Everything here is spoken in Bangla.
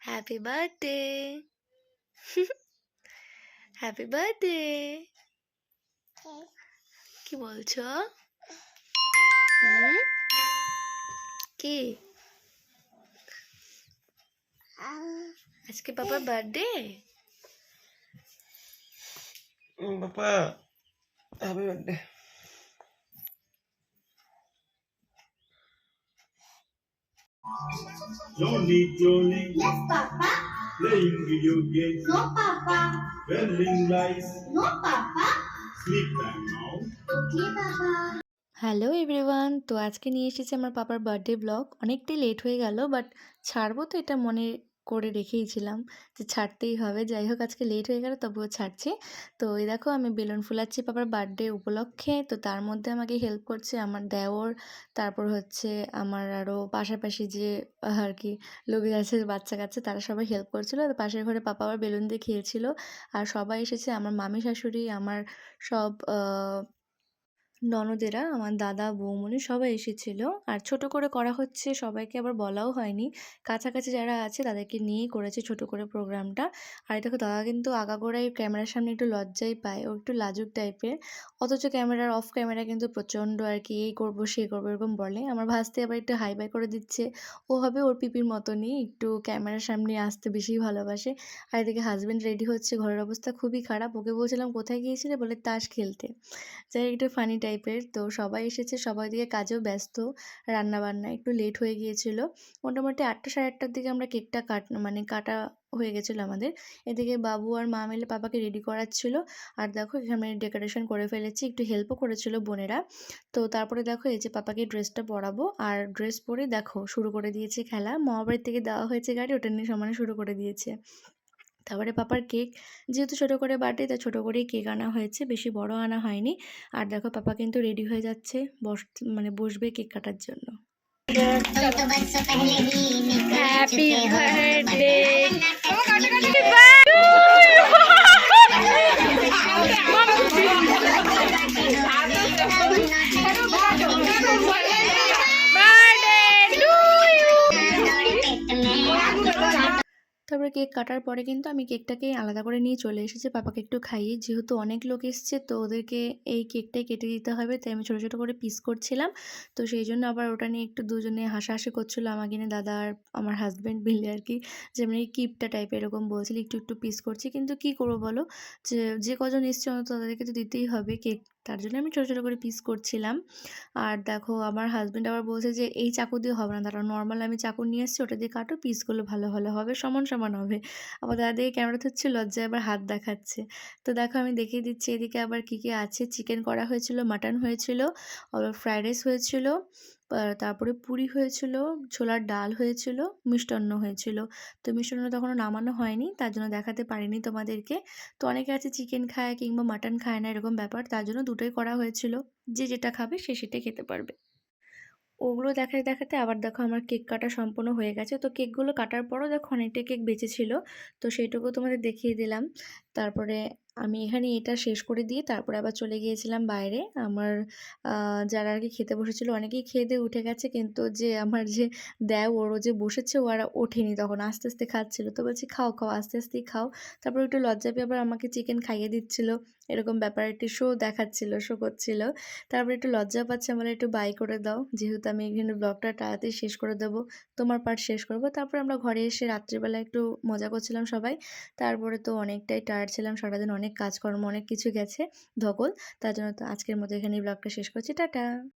Happy birthday. Happy birthday. কি বলছো? কি আজকে পাপার বার্থডে? পাপা happy birthday. Johnny, Yes, Papa. playing video games, No, Papa. telling lies, No, Papa. sleep time now. Okay, Papa. Hello everyone, তো আজকে নিয়ে এসেছি আমার পাপার বার্থডে ব্লগ। অনেকটাই লেট হয়ে গেল, বাট ছাড়বো তো এটা মনে করে রেখেইছিলাম যে ছাড়তেই হবে। যাই হোক, আজকে লেট হয়ে গেল, তবুও ছাড়ছি। তো এই দেখো, আমি বেলুন ফুলাচ্ছি পাপার বার্থডে উপলক্ষে। তো তার মধ্যে আমাকে হেল্প করছে আমার দেওর, তারপর হচ্ছে আমার আরও পাশাপাশি যে আর কি লোক আছে, বাচ্চা কাচ্চা, তারা সবাই হেল্প করছিলো। তো পাশের ঘরে পাপা আবার বেলুন দিয়ে খেয়েছিল। আর সবাই এসেছে, আমার মামি শাশুড়ি, আমার সব ননদেরা, আমার দাদা, বৌমনি সবাই এসেছিল। আর ছোট করে করা হচ্ছে, সবাইকে আবার বলাও হয়নি। কাছাকাছি যারা আছে তাদেরকে নিয়েই করেছে ছোট করে প্রোগ্রামটা। আর এই দেখো, দাদা কিন্তু আগাগোড়াই ক্যামেরার সামনে একটু লজ্জাই পায়, ও একটু লাজুক টাইপের। অথচ ক্যামেরার অফ ক্যামেরা কিন্তু প্রচণ্ড আর কি এই করবো সেই করবো এরকম বলে। আমার ভাস্তে আবার একটু হাই বাই করে দিচ্ছে। ও হবে ওর পিপির মতনই, একটু ক্যামেরার সামনে আসতে বেশিই ভালোবাসে। আর এদিকে হাজব্যান্ড রেডি হচ্ছে, ঘরের অবস্থা খুবই খারাপ। ওকে বলছিলাম কোথায় গিয়েছিলে, বলে তাস খেলতে। যাই হোক, একটু ফানি টাইপের। তো সবাই এসেছে, সবাই দিকে কাজেও ব্যস্ত, রান্নাবান্না একটু লেট হয়ে গিয়েছিল। মোটামুটি 8টা সাড়ে 8টার দিকে আমরা কেকটা কাটা হয়ে গেছিলো আমাদের। এদিকে বাবু আর মা মিলে পাপাকে রেডি করাচ্ছিল। আর দেখো, এখানে ডেকোরেশন করে ফেলেছি, একটু হেল্পও করেছিল বোনেরা। তো তারপরে দেখো, এই যে পাপাকে ড্রেসটা পরাবো, আর ড্রেস পরে দেখো শুরু করে দিয়েছে খেলা। মামাবাড়ির থেকে দেওয়া হয়েছে গাড়ি, ওটা নিয়ে সমানে শুরু করে দিয়েছে। তারপরে পাপার কেক, যেহেতু ছোটো করে বার্থডে, তাই ছোটো করেই কেক আনা হয়েছে, বেশি বড় আনা হয়নি। আর দেখো, পাপা কিন্তু রেডি হয়ে যাচ্ছে, বসবে কেক কাটার জন্য। Happy birthday. তারপরে কেক কাটার পরে কিন্তু আমি কেকটাকে আলাদা করে নিয়ে চলে এসেছি পাপাকে একটু খাইয়ে। যেহেতু অনেক লোক এসছে, তো ওদেরকে এই কেকটাই কেটে দিতে হবে, তাই আমি ছোটো ছোটো করে পিস করছিলাম। তো সেই জন্য আবার ওটা নিয়ে একটু দুজনে হাসাহাসি করছিলো, আমাকে নিয়ে দাদা আর আমার হাজব্যান্ড মিলে আর কি, যেমন এই কিপটা টাইপের এরকম বলছিল, একটু একটু পিস করছি। কিন্তু কি করবো বলো, যে কজন এসছে অন্তত তাদেরকে তো দিতেই হবে কেক, তার জন্য আমি ছোটো ছোটো করে পিস করছিলাম। আর দেখো, আমার হাজব্যান্ড আবার বলছে যে এই চাকু দিয়ে হবে না, তারা নর্মাল আমি চাকু নিয়ে এসেছি, ওটা দিয়ে কাটো, পিসগুলো ভালো ভালো হবে, সমান সমান হবে। আবার দাদা দিয়ে ক্যামেরা ধরছে, লজ্জায় আবার হাত দেখাচ্ছে। তো দেখো, আমি দেখিয়ে দিচ্ছি এদিকে আবার কী কী আছে। চিকেন করা হয়েছিল, মাটন হয়েছিল, আবার ফ্রাইড রাইস হয়েছিল, তারপরে পুরি হয়েছিল, ছোলার ডাল হয়েছিল, মিষ্টান্ন হয়েছিল। তো মিষ্টান্ন তখনও নামানো হয়নি, তার জন্য দেখাতে পারিনি তোমাদেরকে। তো অনেকে আছে চিকেন খায় কিংবা মাটন খায় না, এরকম ব্যাপার, তার জন্য দুটোই করা হয়েছিল। যে যেটা খাবে সে সেটাই খেতে পারবে। ওগুলো দেখাতে দেখাতে আবার দেখো, আমার কেক কাটা সম্পূর্ণ হয়ে গেছে। তো কেকগুলো কাটার পরও দেখো অনেকটা কেক বেঁচে ছিল, তো সেইটুকু তোমাদের দেখিয়ে দিলাম। তারপরে আমি এখানে এটা শেষ করে দিয়ে তারপরে আবার চলে গিয়েছিলাম বাইরে। আমার যারা আর কি খেতে বসেছিল অনেকেই খেয়ে দিয়ে উঠে গেছে, কিন্তু যে আমার যে ওরও যে বসেছে, ও আর ওঠেনি, তখন আস্তে আস্তে খাচ্ছিল। তো বলছি খাও খাও, আস্তে আস্তেই খাও। তারপর একটু লজ্জা পেয়ে আবার আমাকে চিকেন খাইয়ে দিচ্ছিল, এরকম ব্যাপার, একটি শো দেখাচ্ছিল, শো করছিল। তারপরে একটু লজ্জা পাচ্ছে, আমার একটু বাই করে দাও, যেহেতু আমি এখানে ব্লগটা তাড়াতাড়ি শেষ করে দেবো, তোমার পার্ট শেষ করবো। তারপরে আমরা ঘরে এসে রাত্রিবেলা একটু মজা করছিলাম সবাই। তারপরে তো অনেকটাই টায়ার্ড ছিলাম, সারাদিন অনেক কাজকর্ম, অনেক কিছু গেছে ধকল। তার জন্য তো আজকের মতো এখানেই ব্লগটা শেষ করছি, টাটা।